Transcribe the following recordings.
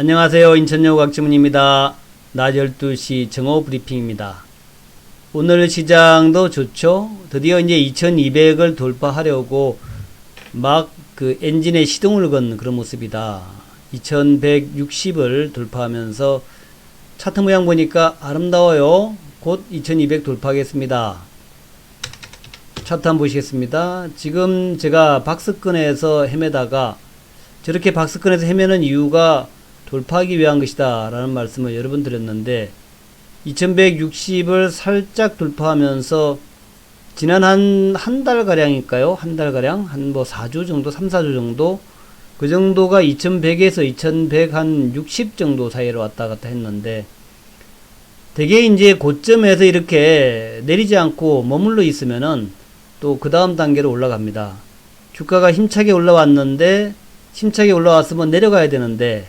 안녕하세요. 인천여고 곽지문입니다. 낮 12시 정오 브리핑입니다. 오늘 시장도 좋죠. 드디어 이제 2200을 돌파하려고 막 그 엔진에 시동을 건 그런 모습이다. 2160을 돌파하면서 차트 모양 보니까 아름다워요. 곧 2200 돌파하겠습니다. 차트 한번 보시겠습니다. 지금 제가 박스권에서 헤매다가 저렇게 박스권에서 헤매는 이유가 돌파하기 위한 것이다 라는 말씀을 여러 번 드렸는데 2160을 살짝 돌파하면서 지난 한 달가량일까요? 한 달가량? 한 뭐 4주 정도? 3, 4주 정도? 그 정도가 2100에서 2160 정도 사이로 왔다 갔다 했는데 되게 이제 고점에서 이렇게 내리지 않고 머물러 있으면은 또 그 다음 단계로 올라갑니다. 주가가 힘차게 올라왔는데 힘차게 올라왔으면 내려가야 되는데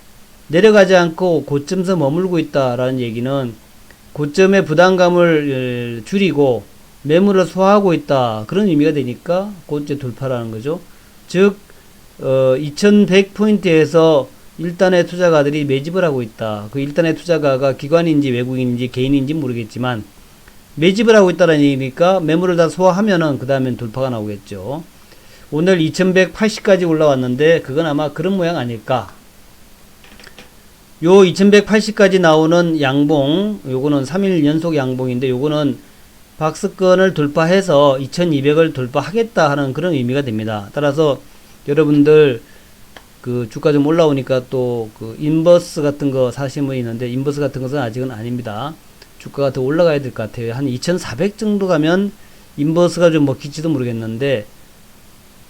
내려가지 않고 고점에서 머물고 있다라는 얘기는 고점의 부담감을 줄이고 매물을 소화하고 있다 그런 의미가 되니까 고점 돌파라는 거죠. 즉 2100포인트에서 일단의 투자가들이 매집을 하고 있다. 그 일단의 투자가가 기관인지 외국인인지 개인인지 모르겠지만 매집을 하고 있다는 얘기니까 매물을 다 소화하면은 그 다음엔 돌파가 나오겠죠. 오늘 2180까지 올라왔는데 그건 아마 그런 모양 아닐까. 요 2180까지 나오는 양봉, 요거는 3일 연속 양봉인데 요거는 박스권을 돌파해서 2200을 돌파하겠다 하는 그런 의미가 됩니다. 따라서 여러분들 그 주가 좀 올라오니까 또 그 인버스 같은 거 사시는 분이 있는데 인버스 같은 것은 아직은 아닙니다. 주가가 더 올라가야 될 것 같아요. 한 2400 정도 가면 인버스가 좀 먹힐지도 모르겠는데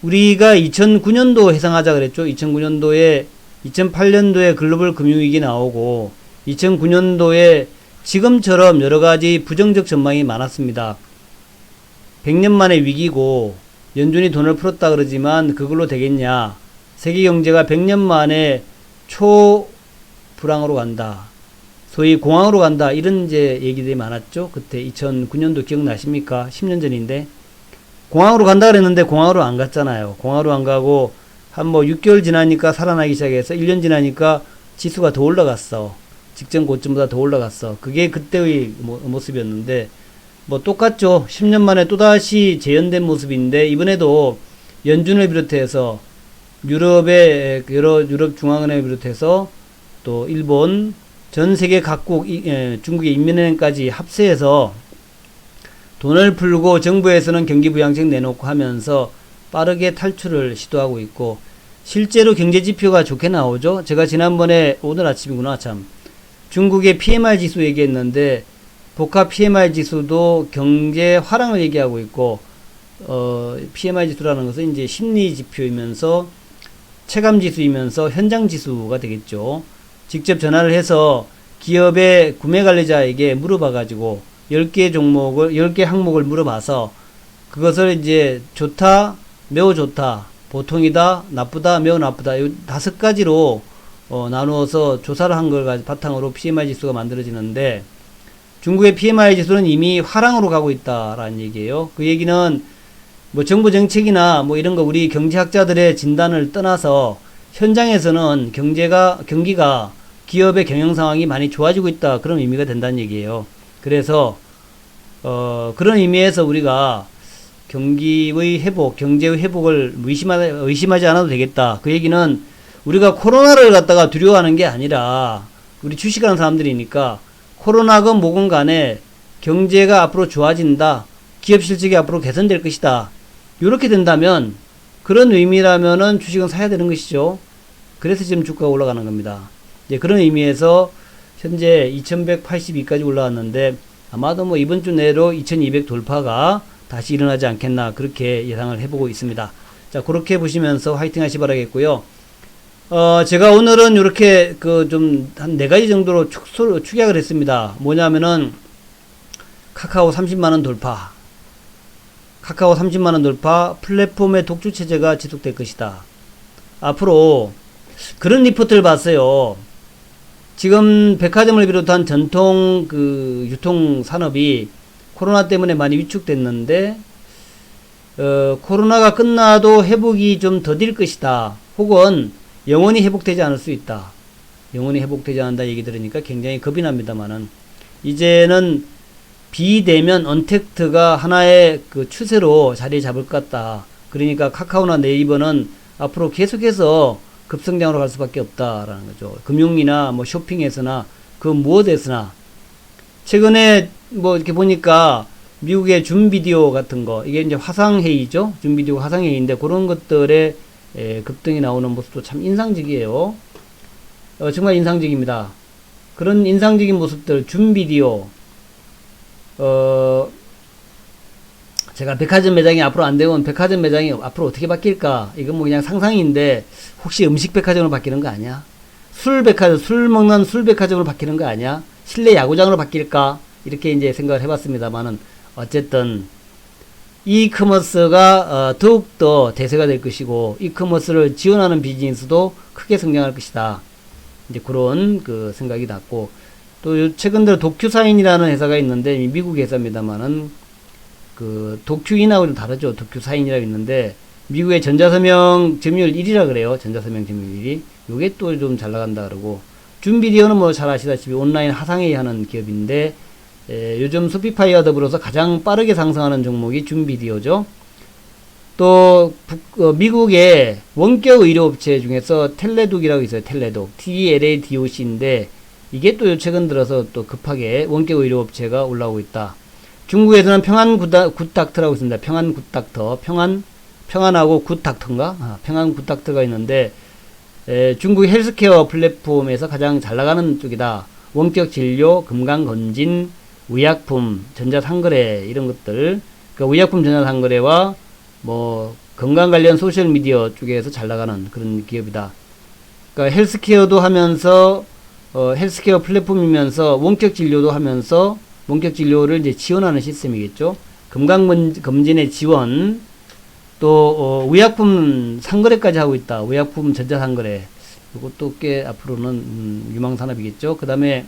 우리가 2009년도 해상하자 그랬죠. 2009년도에 2008년도에 글로벌 금융위기 나오고 2009년도에 지금처럼 여러가지 부정적 전망이 많았습니다. 100년 만의 위기고 연준이 돈을 풀었다 그러지만 그걸로 되겠냐. 세계 경제가 100년 만에 초불황으로 간다. 소위 공황으로 간다. 이런 이제 얘기들이 많았죠. 그때 2009년도 기억나십니까? 10년 전인데. 공황으로 간다 그랬는데 공황으로 안 갔잖아요. 공황으로 안 가고 한 뭐 6개월 지나니까 살아나기 시작해서 1년 지나니까 지수가 더 올라갔어. 직전 고점보다 더 올라갔어. 그게 그때의 모습이었는데 뭐 똑같죠. 10년 만에 또다시 재현된 모습인데 이번에도 연준을 비롯해서 유럽의 여러 유럽 중앙은행을 비롯해서 또 일본 전 세계 각국 중국의 인민은행까지 합세해서 돈을 풀고 정부에서는 경기 부양책 내놓고 하면서 빠르게 탈출을 시도하고 있고 실제로 경제 지표가 좋게 나오죠. 제가 지난번에 오늘 아침이구나 참 중국의 PMI 지수 얘기했는데 복합 PMI 지수도 경제 화랑을 얘기하고 있고 PMI 지수라는 것은 이제 심리 지표이면서 체감 지수이면서 현장 지수가 되겠죠. 직접 전화를 해서 기업의 구매 관리자에게 물어봐 가지고 10개 종목을 10개 항목을 물어봐서 그것을 이제 좋다, 매우 좋다, 보통이다, 나쁘다, 매우 나쁘다 이 5가지로 나누어서 조사를 한 걸 바탕으로 PMI 지수가 만들어지는데 중국의 PMI 지수는 이미 화랑으로 가고 있다라는 얘기예요. 그 얘기는 뭐 정부 정책이나 뭐 이런 거 우리 경제학자들의 진단을 떠나서 현장에서는 경기가 기업의 경영 상황이 많이 좋아지고 있다 그런 의미가 된다는 얘기예요. 그래서 그런 의미에서 우리가 경기의 회복, 경제의 회복을 의심하지 않아도 되겠다. 그 얘기는 우리가 코로나를 갖다가 두려워하는 게 아니라 우리 주식하는 사람들이니까 코로나건 뭐건 간에 경제가 앞으로 좋아진다. 기업 실적이 앞으로 개선될 것이다. 이렇게 된다면 그런 의미라면은 주식은 사야 되는 것이죠. 그래서 지금 주가가 올라가는 겁니다. 이제 그런 의미에서 현재 2182까지 올라왔는데 아마도 뭐 이번 주 내로 2200 돌파가 다시 일어나지 않겠나 그렇게 예상을 해보고 있습니다. 자, 그렇게 보시면서 화이팅 하시 바라겠고요. 제가 오늘은 이렇게 좀 한 4가지 정도로 축약을 했습니다. 뭐냐면은 카카오 30만원 돌파. 카카오 30만원 돌파, 플랫폼의 독주 체제가 지속될 것이다. 앞으로 그런 리포트를 봤어요. 지금 백화점을 비롯한 전통 유통 산업이 코로나 때문에 많이 위축됐는데 코로나가 끝나도 회복이 좀 더딜 것이다. 혹은 영원히 회복되지 않을 수 있다. 영원히 회복되지 않는다 얘기 들으니까 굉장히 겁이 납니다만은 이제는 비대면 언택트가 하나의 그 추세로 자리 잡을 것 같다. 그러니까 카카오나 네이버는 앞으로 계속해서 급성장으로 갈 수밖에 없다라는 거죠. 금융이나 뭐 쇼핑에서나 그 무엇에서나. 최근에 뭐 이렇게 보니까 미국의 줌 비디오 같은 거, 이게 이제 화상회의죠. 줌 비디오 화상회의인데 그런 것들에 급등이 나오는 모습도 참 인상적이에요. 정말 인상적입니다. 그런 인상적인 모습들, 줌 비디오, 제가 백화점 매장이 앞으로 안 되면 백화점 매장이 앞으로 어떻게 바뀔까? 이건 뭐 그냥 상상인데, 혹시 음식 백화점으로 바뀌는 거 아니야? 술 백화점, 술 먹는 술 백화점으로 바뀌는 거 아니야? 실내 야구장으로 바뀔까? 이렇게 이제 생각을 해봤습니다만은, 어쨌든, 이커머스가 더욱더 대세가 될 것이고, 이커머스를 지원하는 비즈니스도 크게 성장할 것이다. 이제 그런 그 생각이 났고, 또 최근 들어 도큐사인이라는 회사가 있는데, 미국 회사입니다만은, 그 도큐인하고는 다르죠. 도큐사인이라고 있는데, 미국의 전자서명 점유율 1위라 그래요. 전자서명 점유율 1위. 요게 또 좀 잘 나간다 그러고, 줌비디오는 뭐 잘 아시다시피 온라인 화상회의 하는 기업인데, 요즘 소피파이와 더불어서 가장 빠르게 상승하는 종목이 줌비디오죠. 또 미국의 원격 의료업체 중에서 텔레독이라고 있어요. 텔레독, TLADOC인데 이게 또 최근 들어서 또 급하게 원격 의료업체가 올라오고 있다. 중국에서는 평안 굿닥터라고 있습니다. 평안 굿닥터, 평안하고 굿닥터인가? 평안 굿닥터가 있는데 중국 헬스케어 플랫폼에서 가장 잘 나가는 쪽이다. 원격 진료, 건강검진, 의약품, 전자상거래 이런 것들, 그러니까 의약품 전자상거래와 뭐 건강 관련 소셜 미디어 쪽에서 잘 나가는 그런 기업이다. 그러니까 헬스케어도 하면서 헬스케어 플랫폼이면서 원격 진료도 하면서 원격 진료를 이제 지원하는 시스템이겠죠. 건강검진의 지원, 또 의약품 상거래까지 하고 있다. 의약품 전자상거래. 이것도 꽤 앞으로는 유망산업이겠죠. 그 다음에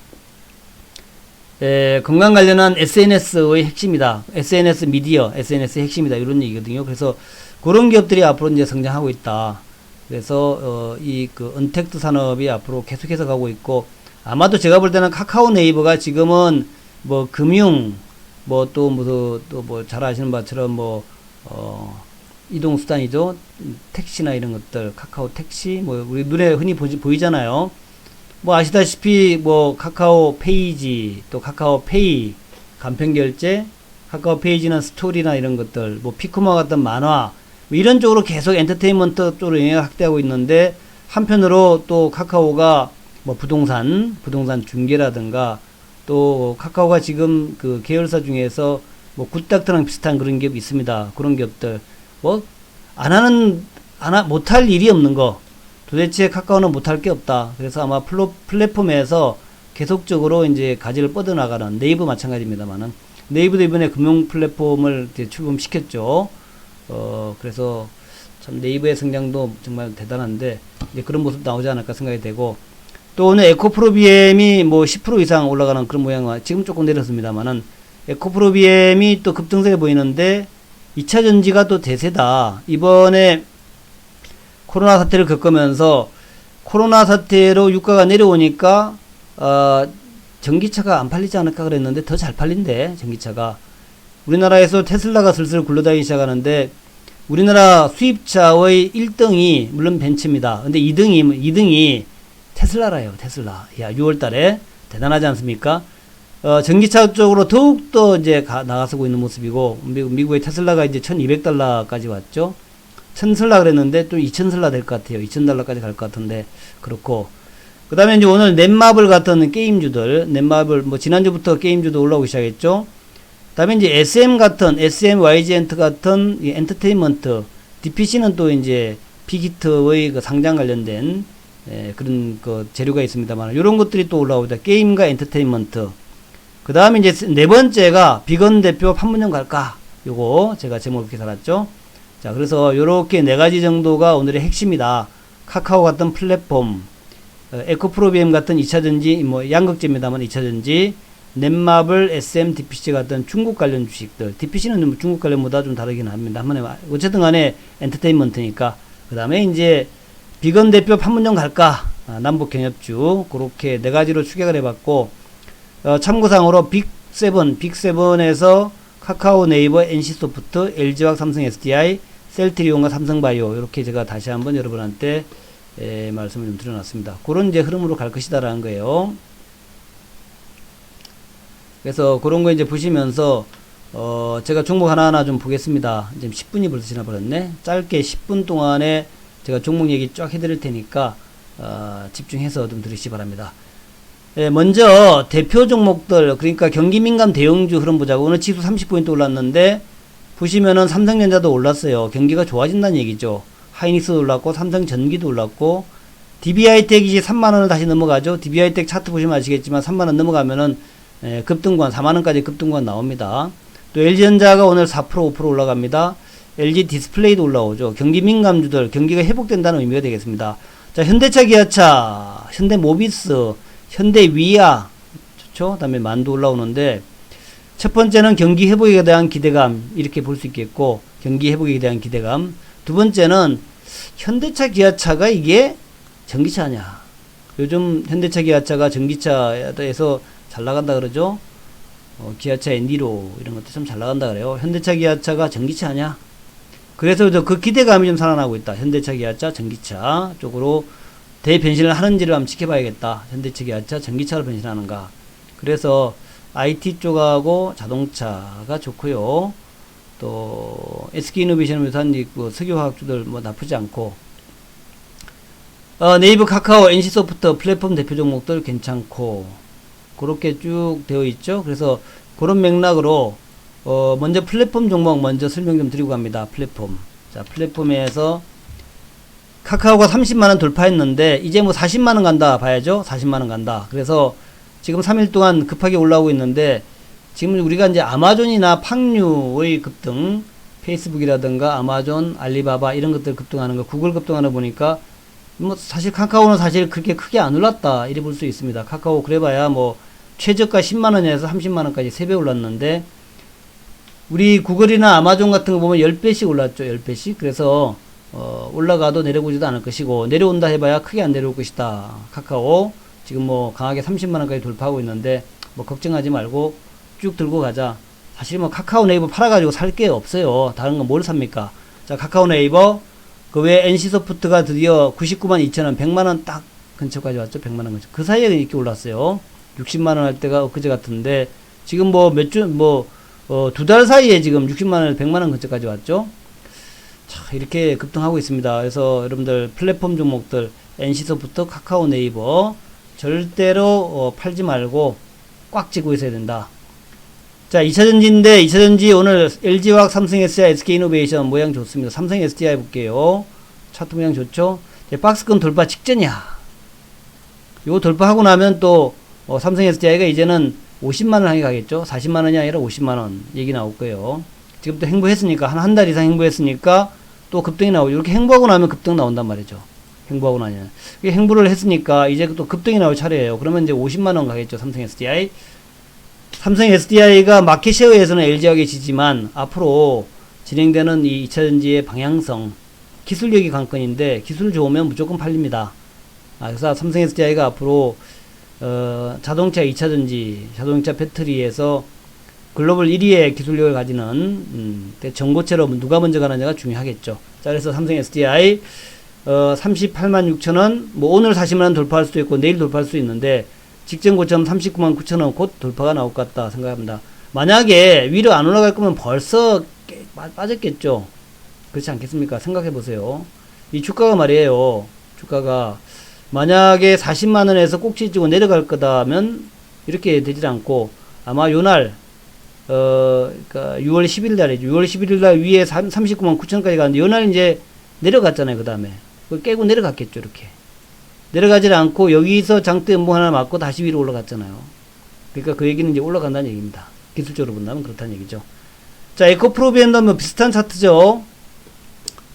건강 관련한 SNS의 핵심이다. SNS 미디어, SNS의 핵심이다. 이런 얘기거든요. 그래서 그런 기업들이 앞으로 이제 성장하고 있다. 그래서 이 그 언택트 산업이 앞으로 계속해서 가고 있고, 아마도 제가 볼 때는 카카오 네이버가 지금은 뭐 금융, 뭐 또 뭐 잘 아시는 바처럼 뭐 이동 수단이죠. 택시나 이런 것들, 카카오 택시, 뭐 우리 눈에 흔히 보이잖아요. 뭐 아시다시피 뭐 카카오 페이지, 또 카카오 페이, 간편 결제, 카카오 페이지는 스토리나 이런 것들, 뭐 피코마 같은 만화, 뭐 이런 쪽으로 계속 엔터테인먼트 쪽으로 영향을 확대하고 있는데, 한편으로 또 카카오가 뭐 부동산 중개라든가, 또 카카오가 지금 그 계열사 중에서 뭐 굿닥터랑 비슷한 그런 기업이 있습니다. 그런 기업들 뭐 못할 일이 없는 거. 도대체 카카오는 못할 게 없다. 그래서 아마 플랫폼에서 계속적으로 이제 가지를 뻗어나가는, 네이버 마찬가지입니다만은, 네이버도 이번에 금융 플랫폼을 이제 출범시켰죠. 그래서 참 네이버의 성장도 정말 대단한데, 이제 그런 모습 나오지 않을까 생각이 되고, 또 오늘 에코프로비엠이 뭐 10% 이상 올라가는 그런 모양과, 지금 조금 내렸습니다만은, 에코프로비엠이 또 급등세를 보이는데, 2차 전지가 또 대세다. 이번에 코로나 사태를 겪으면서 코로나 사태로 유가가 내려오니까 전기차가 안 팔리지 않을까 그랬는데 더 잘 팔린대. 전기차가 우리나라에서 테슬라가 슬슬 굴러다니기 시작하는데, 우리나라 수입차의 1등이 물론 벤츠입니다. 근데 2등이 테슬라라요. 테슬라. 야, 6월달에 대단하지 않습니까? 전기차 쪽으로 더욱더 이제 나가서고 있는 모습이고, 미국의 테슬라가 이제 $1200까지 왔죠. 1000슬라 그랬는데 또 2000슬라 될 것 같아요. $2000까지 갈 것 같은데, 그렇고. 그 다음에 이제 오늘 넷마블 같은 게임주들, 넷마블, 뭐 지난주부터 게임주도 올라오기 시작했죠. 그 다음에 이제 SM YG엔트 같은 이 엔터테인먼트, DPC는 또 이제 빅히트의 그 상장 관련된 그런 그 재료가 있습니다만, 이런 것들이 또 올라오다. 게임과 엔터테인먼트. 그 다음에 이제 네 번째가 비건 대표 판문점 갈까? 요거 제가 제목 이렇게 달았죠. 자, 그래서 요렇게 네 가지 정도가 오늘의 핵심이다. 카카오 같은 플랫폼, 에코프로비엠 같은 2차전지, 뭐 양극재입니다만 2차전지, 넷마블, SM, DPC 같은 중국 관련 주식들. DPC는 중국 관련보다 좀 다르긴 합니다. 한번에 어쨌든 간에 엔터테인먼트니까. 그 다음에 이제 비건 대표 판문점 갈까? 남북 경협주 그렇게 네 가지로 추격을 해봤고 참고상으로 빅7에서 카카오, 네이버, NC소프트, LG화학, 삼성 SDI, 셀트리온과 삼성바이오 이렇게 제가 다시 한번 여러분한테 말씀을 좀 드려놨습니다. 그런 이제 흐름으로 갈 것이다라는 거예요. 그래서 그런 거 이제 보시면서 제가 종목 하나하나 좀 보겠습니다. 지금 10분이 벌써 지나버렸네. 짧게 10분 동안에 제가 종목 얘기 쫙 해드릴 테니까 집중해서 좀 들으시기 바랍니다. 먼저 대표 종목들 그러니까 경기민감 대형주 흐름 보자고. 오늘 지수 30포인트 올랐는데 보시면은 삼성전자도 올랐어요. 경기가 좋아진다는 얘기죠. 하이닉스도 올랐고 삼성전기도 올랐고 DB하이텍이 3만원을 다시 넘어가죠. DB하이텍 차트 보시면 아시겠지만 3만원 넘어가면은 급등권 4만원까지 급등권 나옵니다. 또 LG전자가 오늘 4% 5% 올라갑니다. LG디스플레이도 올라오죠. 경기민감주들 경기가 회복된다는 의미가 되겠습니다. 자, 현대차, 기아차, 현대모비스, 현대위아 좋죠. 그다음에 만도 올라오는데 첫 번째는 경기 회복에 대한 기대감 이렇게 볼 수 있겠고 경기 회복에 대한 기대감. 두 번째는 현대차, 기아차가 이게 전기차냐. 요즘 현대차, 기아차가 전기차에서 잘 나간다 그러죠. 기아차, 엔디로 이런 것도 좀 잘 나간다 그래요. 현대차, 기아차가 전기차냐. 그래서 그 기대감이 좀 살아나고 있다. 현대차, 기아차, 전기차 쪽으로 대변신을 하는지를 한번 지켜봐야겠다. 현대차, 기아차, 전기차로 변신하는가. 그래서 IT 쪽하고 자동차가 좋고요. 또 SK이노베이션 유산 있고 석유화학주들 뭐 나쁘지 않고 네이버, 카카오, NC소프트 플랫폼 대표 종목들 괜찮고 그렇게 쭉 되어 있죠. 그래서 그런 맥락으로 먼저 플랫폼 종목 먼저 설명 좀 드리고 갑니다. 플랫폼. 자, 플랫폼에서 카카오가 30만원 돌파했는데 이제 뭐 40만원 간다 봐야죠. 40만원 간다. 그래서 지금 3일 동안 급하게 올라오고 있는데 지금 우리가 이제 아마존이나 팡류의 급등, 페이스북이라든가 아마존, 알리바바 이런 것들 급등하는 거, 구글 급등하는 거 보니까 뭐 사실 카카오는 사실 그렇게 크게 안 올랐다 이래 볼 수 있습니다. 카카오 그래봐야 뭐 최저가 10만원에서 30만원까지 3배 올랐는데 우리 구글이나 아마존 같은 거 보면 10배씩 올랐죠. 10배씩. 그래서 올라가도 내려보지도 않을 것이고 내려온다 해봐야 크게 안 내려올 것이다. 카카오 지금 뭐 강하게 30만원까지 돌파하고 있는데 뭐 걱정하지 말고 쭉 들고 가자. 사실 뭐 카카오 네이버 팔아가지고 살 게 없어요. 다른 건 뭘 삽니까? 자, 카카오 네이버 그 외에 NC소프트가 드디어 99만 2천원 100만원 딱 근처까지 왔죠. 100만원 근처. 그 사이에 이렇게 올랐어요. 60만원 할 때가 엊그제 같은데 지금 뭐 몇 주 두 달 사이에 지금 60만원 100만원 근처까지 왔죠. 자, 이렇게 급등하고 있습니다. 그래서 여러분들 플랫폼 종목들 NC소프트, 카카오 네이버 절대로 팔지 말고 꽉 쥐고 있어야 된다. 자, 2차전지인데 2차전지 오늘 LG화학, 삼성 SDI, SK이노베이션 모양 좋습니다. 삼성 SDI 볼게요. 차트 모양 좋죠? 박스권 돌파 직전이야. 요거 돌파하고 나면 또 삼성 SDI가 이제는 50만원 향해 가겠죠? 40만원이 아니라 50만원 얘기 나올 거예요. 지금 또 행보했으니까 한 달 이상 행보했으니까 또 급등이 나오고 이렇게 행보하고 나면 급등 나온단 말이죠. 행보하고 나면 행보를 했으니까 이제 또 급등이 나올 차례예요. 그러면 이제 50만원 가겠죠. 삼성 SDI. 삼성 SDI가 마켓쉐어에서는 LG화학이 지지만 앞으로 진행되는 이 2차전지의 방향성 기술력이 관건인데 기술 좋으면 무조건 팔립니다. 그래서 삼성 SDI가 앞으로 자동차 2차전지 자동차 배터리에서 글로벌 1위의 기술력을 가지는 전고체로 누가 먼저 가느냐가 중요하겠죠. 자, 그래서 삼성 SDI 38만 6천원 뭐 오늘 40만원 돌파할 수도 있고 내일 돌파할 수도 있는데 직전 고점 39만 9천원 곧 돌파가 나올 것 같다 생각합니다. 만약에 위로 안 올라갈 거면 벌써 빠졌겠죠. 그렇지 않겠습니까? 생각해 보세요. 이 주가가 말이에요. 주가가 만약에 40만원에서 꼭지치고 내려갈 거다면 이렇게 되질 않고 아마 요날 그러니까 6월 10일 날이죠. 6월 11일 날 위에 39만 9천원까지 가는데 요날 이제 내려갔잖아요. 그 다음에 그걸 깨고 내려갔겠죠. 이렇게 내려가질 않고 여기서 장대 연봉 하나 맞고 다시 위로 올라갔잖아요. 그러니까 그 얘기는 이제 올라간다는 얘기입니다. 기술적으로 본다면 그렇다는 얘기죠. 자, 에코프로비엠도 뭐 비슷한 차트죠.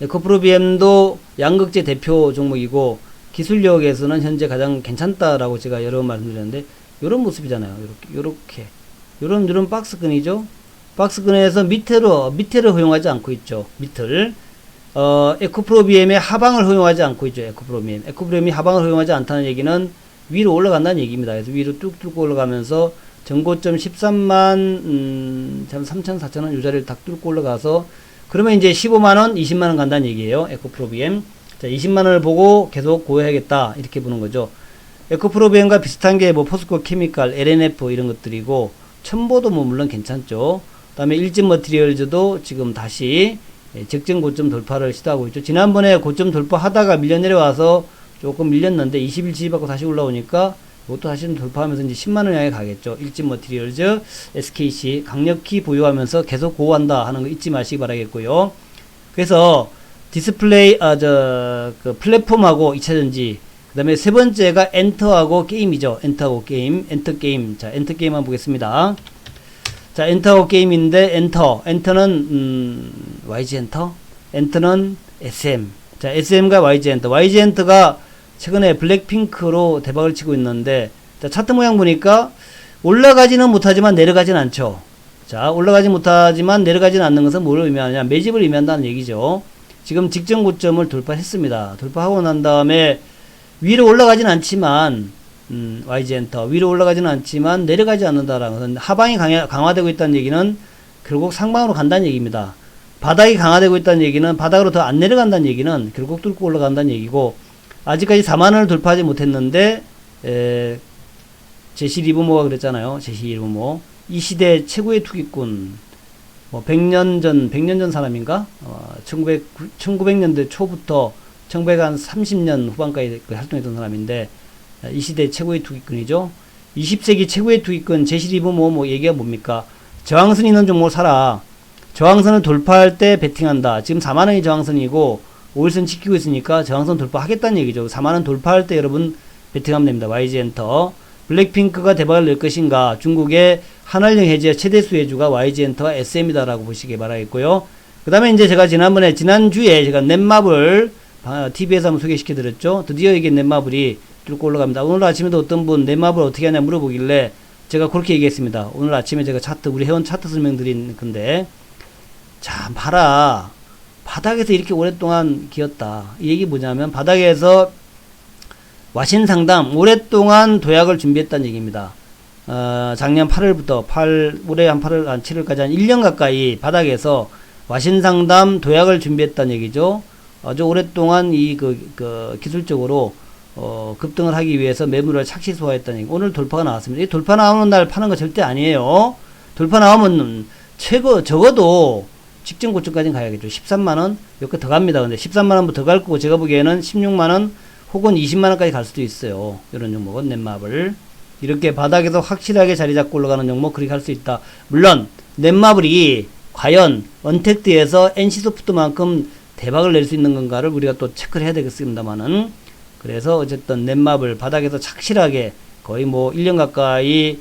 에코프로비엠도 양극재 대표 종목이고 기술력에서는 현재 가장 괜찮다라고 제가 여러 번 말씀드렸는데 요런 모습이잖아요. 요렇게 요런 박스근이죠. 박스근에서 밑으로 허용하지 않고 있죠. 밑을 에코프로비엠의 하방을 허용하지 않고 있죠. 에코프로비엠이 하방을 허용하지 않다는 얘기는 위로 올라간다는 얘기입니다. 그래서 위로 뚝 뚫고 올라가면서 전고점 13만 3천 4천원 요 자리를 딱 뚫고 올라가서 그러면 이제 15만원 20만원 간다는 얘기예요. 에코프로비엠. 자, 20만원을 보고 계속 고려해야겠다 이렇게 보는 거죠. 에코프로비엠과 비슷한 게 뭐 포스코 케미칼, LNF 이런 것들이고 첨보도 뭐 물론 괜찮죠. 그 다음에 일진 머티리얼즈도 지금 다시 적정 고점 돌파를 시도하고 있죠. 지난번에 고점 돌파하다가 밀려 내려와서 조금 밀렸는데 20일 지지받고 다시 올라오니까 이것도 다시 돌파하면서 이제 10만원 향해 가겠죠. 일진 머티리얼즈, SKC 강력히 보유하면서 계속 보호한다 하는 거 잊지 마시기 바라겠고요. 그래서 디스플레이, 플랫폼하고 2차전지, 그 다음에 세 번째가 엔터하고 게임이죠. 엔터하고 게임, 엔터게임. 자, 엔터게임 한번 보겠습니다. 자, 엔터하고 게임인데, 엔터는, YG엔터, 엔터는 SM. 자, SM과 YG엔터. YG엔터가 최근에 블랙핑크로 대박을 치고 있는데, 자, 차트 모양 보니까 올라가지는 못하지만 내려가진 않죠. 자, 올라가지 못하지만 내려가지는 않는 것은 뭐를 의미하느냐? 매집을 의미한다는 얘기죠. 지금 직전 고점을 돌파했습니다. 돌파하고 난 다음에 위로 올라가진 않지만, YG엔터. 위로 올라가지는 않지만 내려가지 않는다라는 것은 하방이 강화되고 있다는 얘기는 결국 상방으로 간다는 얘기입니다. 바닥이 강화되고 있다는 얘기는 바닥으로 더 안 내려간다는 얘기는 결국 뚫고 올라간다는 얘기고, 아직까지 4만원을 돌파하지 못했는데, 제시 리브모가 그랬잖아요. 제시 리브모. 이 시대 최고의 투기꾼. 뭐, 100년 전 사람인가? 1900년대 초부터 1930년 후반까지 활동했던 사람인데, 이 시대 최고의 투기꾼이죠. 20세기 최고의 투기꾼, 제시 리브모 뭐 얘기가 뭡니까? 저항선 있는 종목을 사라. 저항선을 돌파할 때 베팅한다. 지금 4만원이 저항선이고, 5일선 지키고 있으니까 저항선 돌파하겠다는 얘기죠. 4만원 돌파할 때 여러분 베팅하면 됩니다. YG엔터. 블랙핑크가 대박을 낼 것인가? 중국의 한알령 해지의 최대 수혜주가 YG엔터와 SM이다라고 보시기 바라겠고요. 그 다음에 이제 제가 지난주에 제가 넷마블 TV에서 한번 소개시켜 드렸죠. 드디어 이게 넷마블이 뚫고 올라갑니다. 오늘 아침에도 어떤 분 넷마블 어떻게 하냐 물어보길래 제가 그렇게 얘기했습니다. 오늘 아침에 제가 차트, 우리 회원 차트 설명드린 건데, 자, 봐라. 바닥에서 이렇게 오랫동안 기었다. 이 얘기 뭐냐면, 바닥에서 와신상담, 오랫동안 도약을 준비했다는 얘기입니다. 작년 8월부터, 올해 한 8월, 한 7월까지 한 1년 가까이 바닥에서 와신상담 도약을 준비했다는 얘기죠. 아주 오랫동안 기술적으로, 급등을 하기 위해서 매물을 착시 소화했다는 얘기. 오늘 돌파가 나왔습니다. 이 돌파 나오는 날 파는 거 절대 아니에요. 돌파 나오면 적어도 직전 고점까지는 가야겠죠. 13만원, 몇 개 더 갑니다. 근데 13만원 더 갈 거고, 제가 보기에는 16만원 혹은 20만원까지 갈 수도 있어요. 이런 종목은, 넷마블. 이렇게 바닥에서 확실하게 자리 잡고 올라가는 종목, 그렇게 할 수 있다. 물론, 넷마블이 과연 언택트에서 NC소프트만큼 대박을 낼 수 있는 건가를 우리가 또 체크를 해야 되겠습니다만은, 그래서 어쨌든 넷마블 바닥에서 착실하게 거의 뭐 1년 가까이,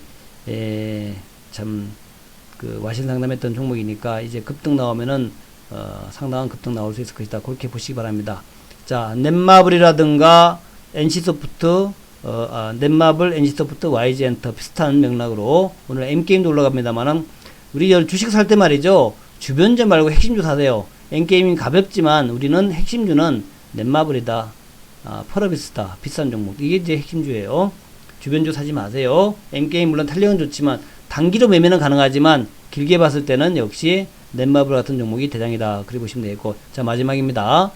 와신 상담했던 종목이니까 이제 급등 나오면은 상당한 급등 나올 수 있을 것이다. 그렇게 보시기 바랍니다. 자, 넷마블이라든가 NC소프트, 넷마블, NC소프트, YG엔터 비슷한 맥락으로 오늘 M게임도 올라갑니다만은, 우리 주식 살 때 말이죠. 주변주 말고 핵심주 사세요. M게임이 가볍지만 우리는 핵심주는 넷마블이다. 펄어비스다. 비싼 종목. 이게 이제 핵심주예요. 주변주 사지 마세요. M게임 물론 탄력은 좋지만 단기로 매매는 가능하지만 길게 봤을 때는 역시 넷마블 같은 종목이 대장이다. 그렇게 보시면 되겠고. 자, 마지막입니다.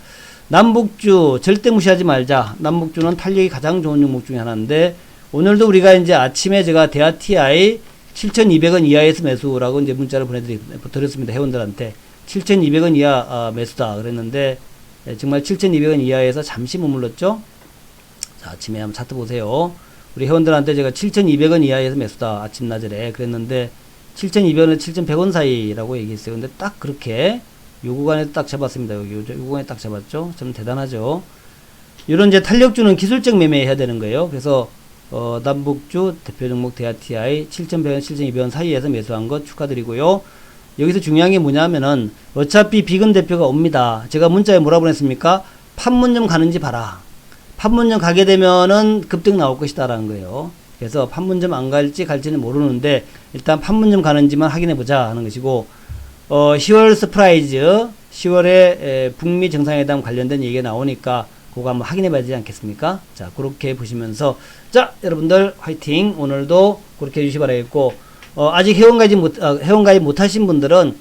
남북주 절대 무시하지 말자. 남북주는 탄력이 가장 좋은 종목 중에 하나인데, 오늘도 우리가 이제 아침에 제가 대하TI 7,200원 이하에서 매수라고 이제 문자를 보내드렸습니다. 회원들한테. 7,200원 이하 매수다 그랬는데, 정말 7,200원 이하에서 잠시 머물렀죠. 자, 아침에 한번 차트 보세요. 우리 회원들한테 제가 7,200원 이하에서 매수다. 아침 낮에 그랬는데 7,200원에서 7,100원 사이라고 얘기했어요. 근데 딱 그렇게 요 구간에 딱 잡았습니다. 요 구간에 딱 잡았죠. 좀 대단하죠. 이런 이제 탄력주는 기술적 매매해야 되는 거예요. 그래서 남북주 대표 종목 대하TI 7,100원, 7,200원 사이에서 매수한 것 축하드리고요. 여기서 중요한 게 뭐냐면은 어차피 비근 대표가 옵니다. 제가 문자에 뭐라 보냈습니까? 판문점 가는지 봐라. 판문점 가게 되면은 급등 나올 것이다라는 거예요. 그래서 판문점 안 갈지는 모르는데 일단 판문점 가는지만 확인해 보자 하는 것이고, 10월 서프라이즈, 10월에 북미 정상회담 관련된 얘기가 나오니까 그거 한번 확인해 봐야 되지 않겠습니까? 자, 그렇게 보시면서, 자, 여러분들 화이팅! 오늘도 그렇게 해주시기 바라겠고, 아직 회원가입 못하신 분들은,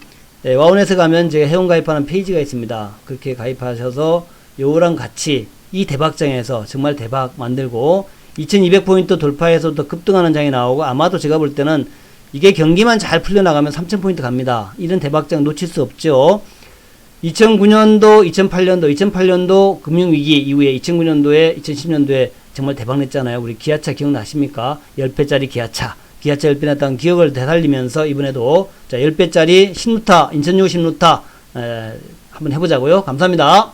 와운에서 가면 제가 회원가입하는 페이지가 있습니다. 그렇게 가입하셔서 요거랑 같이 이 대박장에서 정말 대박 만들고, 2200포인트 돌파해서 더 급등하는 장이 나오고, 아마도 제가 볼 때는 이게 경기만 잘 풀려나가면 3000포인트 갑니다. 이런 대박장 놓칠 수 없죠. 2009년도, 2008년도 금융위기 이후에 2009년도에, 2010년도에 정말 대박 냈잖아요. 우리 기아차 기억나십니까? 10배짜리 기아차 10배 냈다는 기억을 되살리면서 이번에도 자 10배짜리 신루타, 인천유 신루타 한번 해보자고요. 감사합니다.